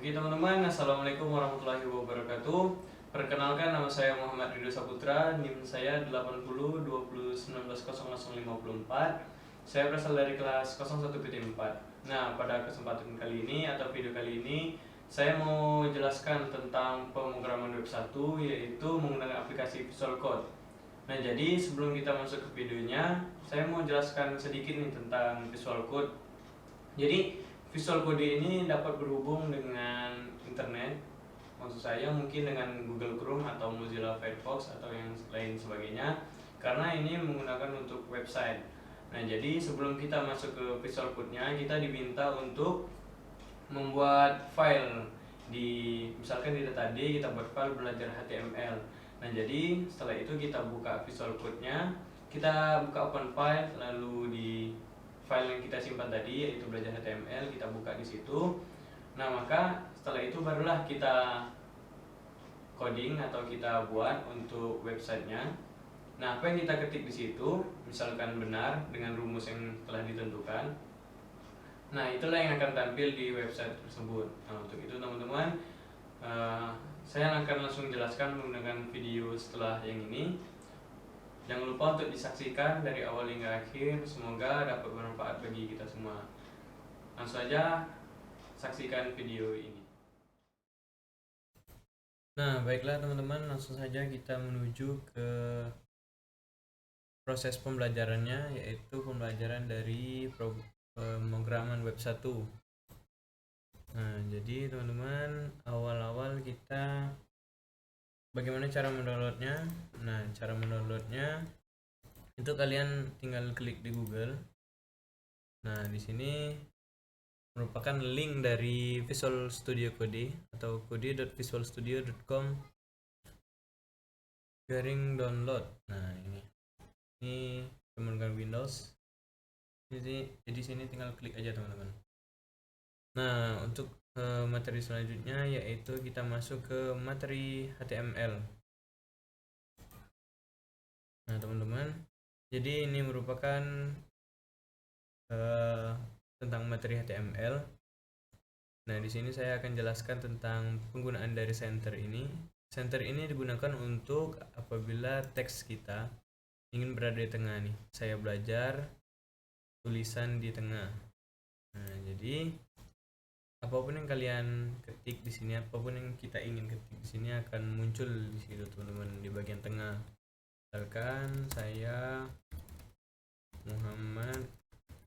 Oke teman-teman, Assalamualaikum warahmatullahi wabarakatuh. Perkenalkan, nama saya Muhammad Ridho Saputra, NIM saya 80 20 19 0054. Saya berasal dari kelas 01PT4. Nah, pada kesempatan kali ini atau video kali ini saya mau jelaskan tentang pemrograman web 1, yaitu menggunakan aplikasi Visual Code. Nah, jadi sebelum kita masuk ke videonya, saya mau jelaskan sedikit nih tentang Visual Code. Jadi Visual Code ini dapat berhubung dengan internet, maksud saya mungkin dengan Google Chrome atau Mozilla Firefox atau yang lain sebagainya, karena ini menggunakan untuk website. Nah, jadi sebelum kita masuk ke Visual Code-nya, kita diminta untuk membuat file misalkan di tadi kita buat file belajar HTML. Nah, jadi setelah itu kita buka Visual Code-nya, kita buka open file, lalu di file yang kita simpan tadi yaitu belajar HTML kita buka di situ. Nah, maka setelah itu barulah kita coding atau kita buat untuk websitenya. Nah, apa yang kita ketik di situ misalkan benar dengan rumus yang telah ditentukan, nah itulah yang akan tampil di website tersebut. Nah, untuk itu teman-teman, saya akan langsung jelaskan menggunakan video setelah yang ini. Jangan lupa untuk disaksikan dari awal hingga akhir, semoga dapat bermanfaat bagi kita semua. Langsung saja saksikan video ini. Nah, baiklah teman-teman, langsung saja kita menuju ke proses pembelajarannya, yaitu pembelajaran dari pemrograman web 1. Nah, jadi teman-teman, awal-awal kita bagaimana cara mendownloadnya? Nah, cara mendownloadnya itu kalian tinggal klik di Google. Nah, di sini merupakan link dari Visual Studio Code atau code.visualstudio.com garing download. Nah, ini menggunakan Windows. Jadi sini tinggal klik aja teman-teman. Nah, untuk materi selanjutnya yaitu kita masuk ke materi HTML. Nah, teman-teman, jadi ini merupakan tentang materi HTML. Nah, di sini saya akan jelaskan tentang penggunaan dari center ini. Center ini digunakan untuk apabila teks kita ingin berada di tengah nih. Saya belajar tulisan di tengah. Nah, jadi apapun yang kalian ketik di sini, apapun yang kita ingin ketik di sini akan muncul di situ teman-teman, di bagian tengah. Misalkan saya Muhammad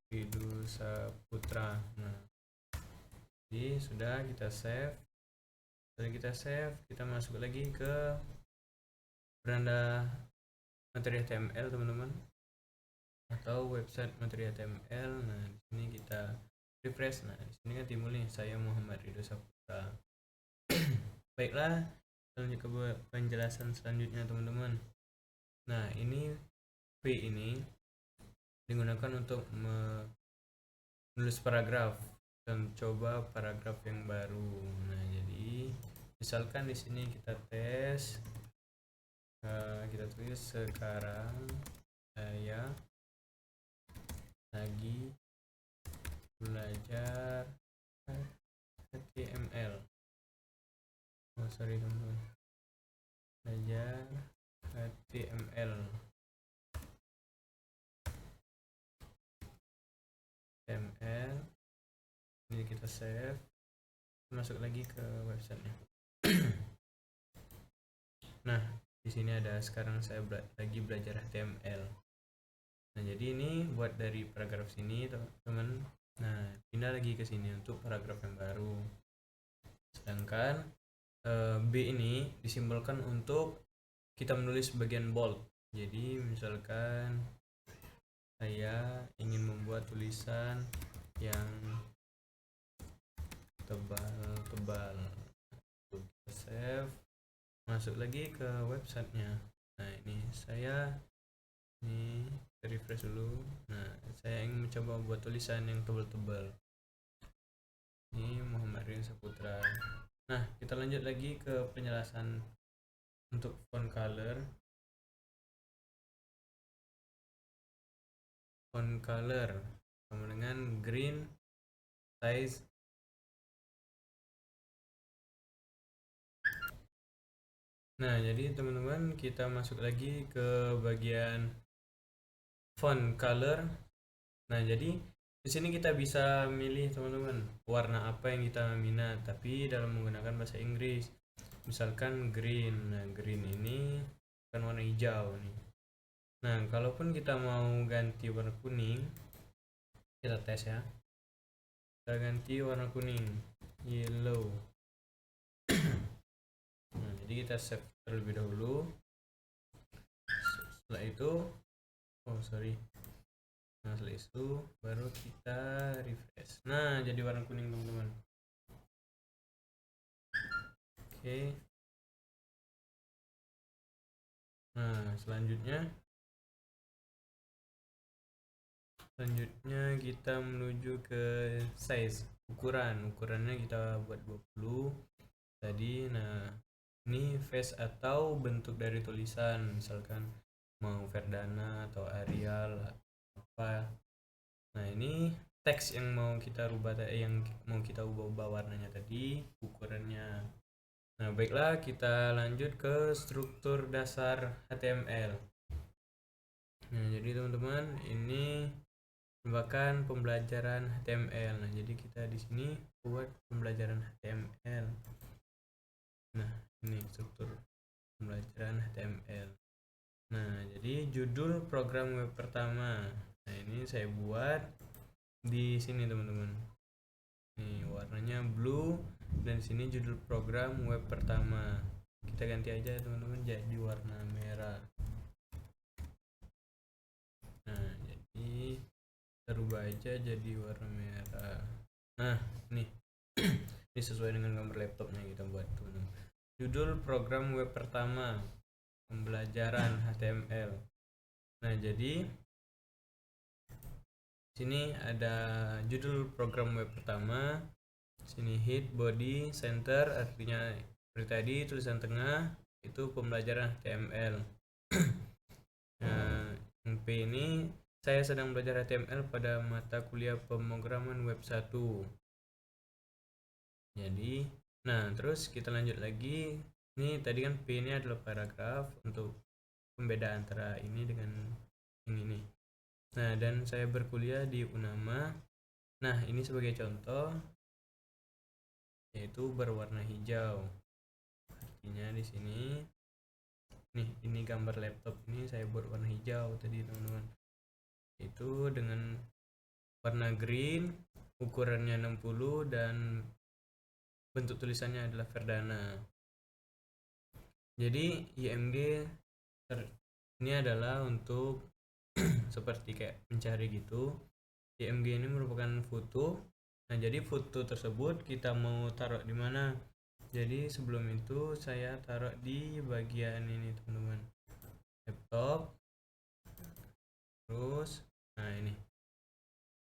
Ridho Saputra. Nah, jadi sudah kita save. Setelah kita save, kita masuk lagi ke beranda materi HTML teman-teman, atau website materi HTML. Nah, di sini kita refresh. Nah, di sini kan timbul nih saya Muhammad Ridho Saputra. Baiklah, lanjut ke penjelasan selanjutnya teman-teman. Nah, ini P ini digunakan untuk menulis paragraf dan coba paragraf yang baru. Nah, jadi misalkan di sini kita tes, kita tulis sekarang saya lagi belajar HTML. Oh, sorry teman-teman, belajar HTML. Ini kita save, masuk lagi ke websitenya. Nah, di sini ada sekarang saya lagi belajar HTML. Nah, jadi ini buat dari paragraf sini teman-teman. Nah, pindah lagi ke sini untuk paragraf yang baru. Sedangkan B ini disimbolkan untuk kita menulis bagian bold. Jadi misalkan saya ingin membuat tulisan yang tebal-tebal. Kita save, masuk lagi ke websitenya. Nah, ini saya refresh dulu. Nah, saya ingin mencoba buat tulisan yang tebal-tebal. Ini Muhammad Ridho Saputra. Nah, kita lanjut lagi ke penjelasan untuk font color. Font color sama dengan green size Nah, jadi teman-teman kita masuk lagi ke bagian font color. Nah, jadi di sini kita bisa milih teman-teman warna apa yang kita minat, tapi dalam menggunakan bahasa Inggris. Misalkan green. Nah, green ini kan warna hijau nih. Nah, kalaupun kita mau ganti warna kuning, kita tes ya. Kita ganti warna kuning, yellow. Nah, jadi kita save terlebih dahulu. Setelah itu, oh sorry. Nah, setelah itu baru kita refresh. Nah, jadi warna kuning teman-teman. Oke. Nah, selanjutnya kita menuju ke size, ukurannya kita buat 20 tadi. Nah, ini face atau bentuk dari tulisan, misalkan mau Verdana atau Arial apa. Nah, ini teks yang mau kita ubah warnanya tadi, ukurannya. Nah, baiklah, kita lanjut ke struktur dasar HTML. Nah, jadi teman-teman, ini merupakan pembelajaran HTML. Nah, jadi kita di sini buat pembelajaran HTML. Nah, ini struktur pembelajaran HTML. Nah, jadi judul program web pertama. Nah, ini saya buat di sini teman-teman. Nih, warnanya blue dan sini judul program web pertama. Kita ganti aja teman-teman jadi warna merah. Nah, jadi kita rubah aja jadi warna merah. Nah, nih. Ini sesuai dengan gambar laptopnya kita buat teman-teman. Judul program web pertama, pembelajaran HTML. Nah, jadi sini ada judul program web pertama. Sini head, body, center, artinya seperti tadi tulisan tengah itu pembelajaran HTML. Nah, yang P ini saya sedang belajar HTML pada mata kuliah pemrograman web 1. Jadi, nah terus kita lanjut lagi. Ini tadi kan P ini adalah paragraf untuk pembedaan antara ini dengan ini nih. Nah, dan saya berkuliah di Unama. Nah, ini sebagai contoh yaitu berwarna hijau. Artinya di sini nih, ini gambar laptop ini saya buat warna hijau tadi teman-teman. Itu dengan warna green, ukurannya 60 dan bentuk tulisannya adalah Verdana. Jadi IMG ini adalah untuk seperti kayak mencari gitu. IMG ini merupakan foto. Nah, jadi foto tersebut kita mau taruh di mana? Jadi sebelum itu saya taruh di bagian ini teman-teman, laptop. Terus, nah ini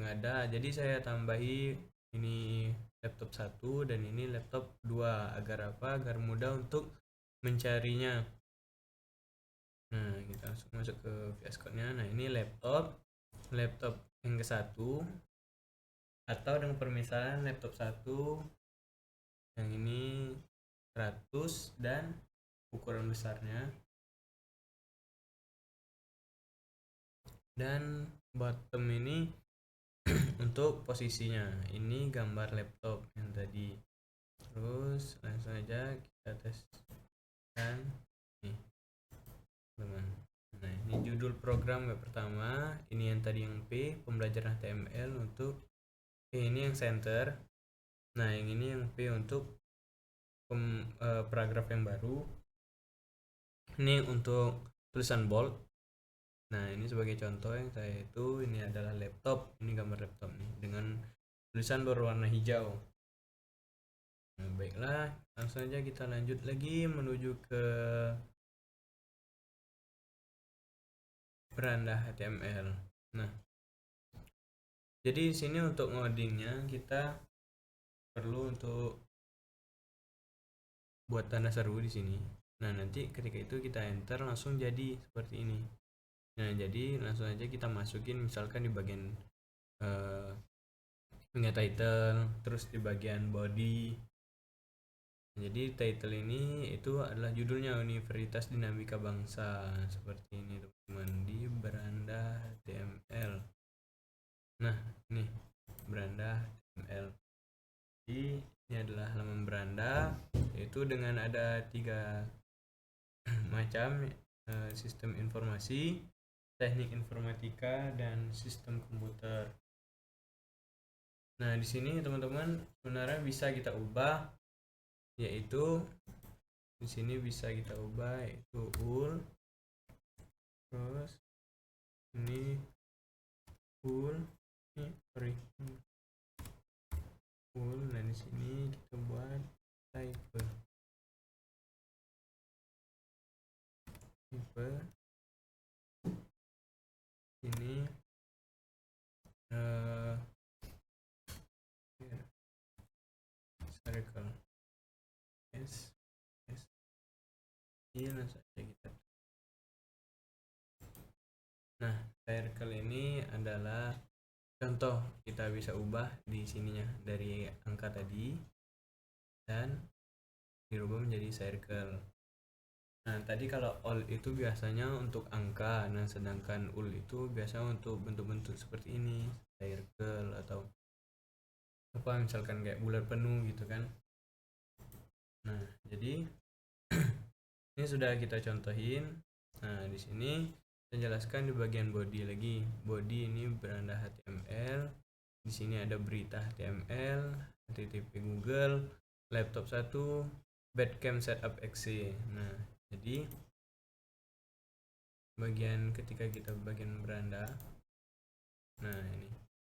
ada. Jadi saya tambahi ini laptop 1 dan ini laptop 2 agar apa? Agar mudah untuk mencarinya. Nah, kita langsung masuk ke VS Code-nya. Nah, ini laptop yang ke-1 atau dengan permisalan laptop 1 yang ini 100 dan ukuran besarnya, dan bottom ini untuk posisinya. Ini gambar laptop yang tadi. Terus langsung aja kita teskan nih teman. Nah, ini judul program web pertama, ini yang tadi yang P pembelajaran HTML untuk P ini yang center. Nah, yang ini yang P untuk paragraf yang baru. Ini untuk tulisan bold. Nah, ini sebagai contoh yang saya itu ini adalah laptop, ini gambar laptop nih dengan tulisan berwarna hijau. Nah, baiklah, langsung saja kita lanjut lagi menuju ke beranda HTML. Nah, jadi di sini untuk ngodingnya kita perlu untuk buat tanda seru di sini. Nah, nanti ketika itu kita enter langsung jadi seperti ini. Nah, jadi langsung aja kita masukin misalkan di bagian punya title, terus di bagian body. Jadi title ini itu adalah judulnya Universitas Dinamika Bangsa, seperti ini teman-teman, di beranda HTML. Nah ini beranda HTML. Jadi ini adalah halaman beranda, yaitu dengan ada 3 macam sistem informasi, teknik informatika, dan sistem komputer. Nah di sini teman-teman sebenarnya bisa kita ubah, yaitu di sini bisa kita ubah yaitu ul, terus ini ul, ini sorry ul, dan di sini kita buat type ini circle s ini saja kita. Nah circle ini adalah contoh, kita bisa ubah di sininya dari angka tadi dan dirubah menjadi circle. Nah tadi kalau all itu biasanya untuk angka, nah sedangkan ul itu biasa untuk bentuk-bentuk seperti ini, circle atau apa misalkan kayak bulat penuh gitu kan. Nah jadi ini sudah kita contohin. Nah di sini saya jelaskan di bagian body lagi. Body ini beranda HTML. Di sini ada berita HTML, HTTP Google, laptop 1, Badcam setup exe. Nah jadi bagian ketika kita bagian beranda, nah ini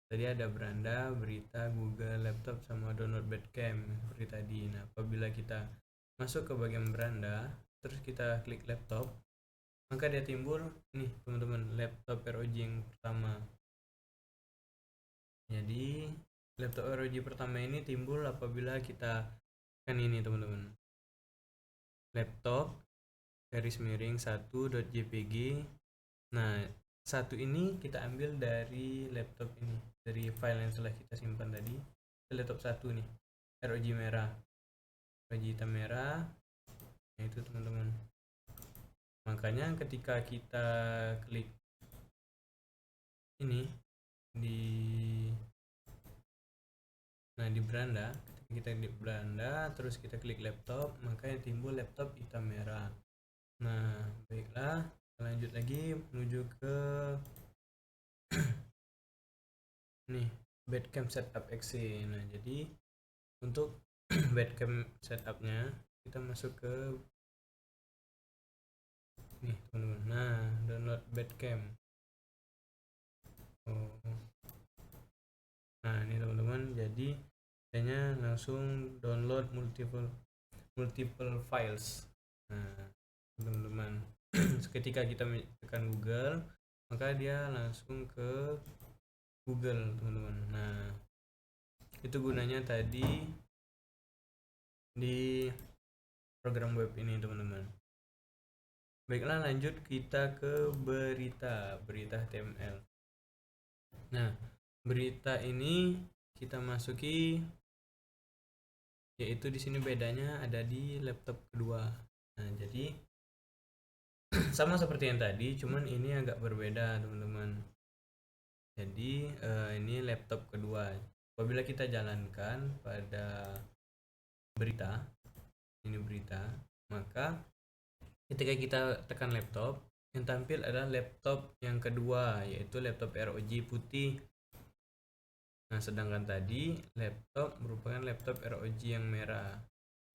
tadi ada beranda, berita, Google, laptop, sama download Badcam seperti tadi. Nah apabila kita masuk ke bagian beranda terus kita klik laptop, maka dia timbul nih teman-teman, laptop ROG yang pertama. Jadi laptop ROG pertama ini timbul apabila kita kan ini teman-teman, laptop garis miring 1.jpg. Nah satu ini kita ambil dari laptop ini, dari file yang telah kita simpan tadi. Laptop 1 nih, ROG merah, ROG hitam merah. Nah itu teman-teman, makanya ketika kita klik ini di di beranda, kita di beranda terus kita klik laptop, maka yang timbul laptop hitam merah. Nah baiklah, lanjut lagi menuju ke nih Badcam setup exe. Nah jadi untuk Badcam setupnya kita masuk ke nih teman-teman, nah download Badcam. Nah ini teman-teman, jadi hanya langsung download multiple files. Nah teman-teman, ketika kita tekan Google, maka dia langsung ke Google teman-teman. Nah itu gunanya tadi di program web ini teman-teman. Baiklah lanjut kita ke berita HTML. Nah berita ini kita masuki, yaitu di sini bedanya ada di laptop kedua. Nah jadi sama seperti yang tadi, cuman ini agak berbeda teman-teman. Jadi ini laptop kedua. Apabila kita jalankan pada berita, ini berita, maka ketika kita tekan laptop, yang tampil adalah laptop yang kedua, yaitu laptop ROG putih. Nah sedangkan tadi laptop merupakan laptop ROG yang merah.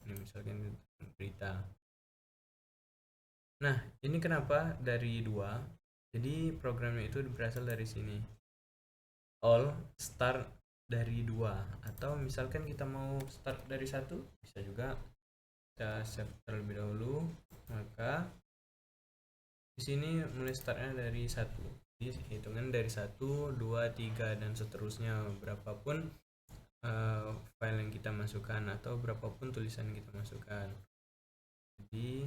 Ini misalkan berita. Nah ini kenapa dari 2? Jadi programnya itu berasal dari sini, all start dari 2, atau misalkan kita mau start dari 1 bisa juga. Kita save terlebih dahulu, maka di sini mulai startnya dari 1. Jadi hitungan dari 1, 2, 3 dan seterusnya, berapapun file yang kita masukkan atau berapapun tulisan yang kita masukkan. Jadi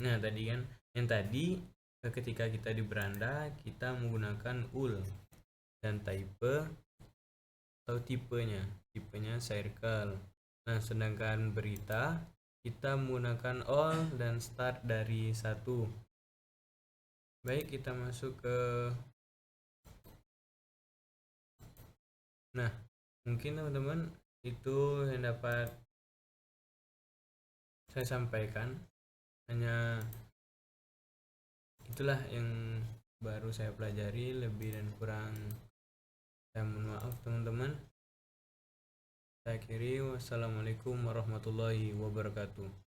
nah tadi kan yang tadi ketika kita di beranda kita menggunakan ul dan type atau tipenya circle. Nah, sedangkan berita kita menggunakan all dan start dari 1. Baik, kita masuk ke nah, mungkin teman-teman itu yang dapat saya sampaikan. Hanya itulah yang baru saya pelajari, lebih dan kurang saya mohon maaf teman-teman. Saya akhiri, wassalamualaikum warahmatullahi wabarakatuh.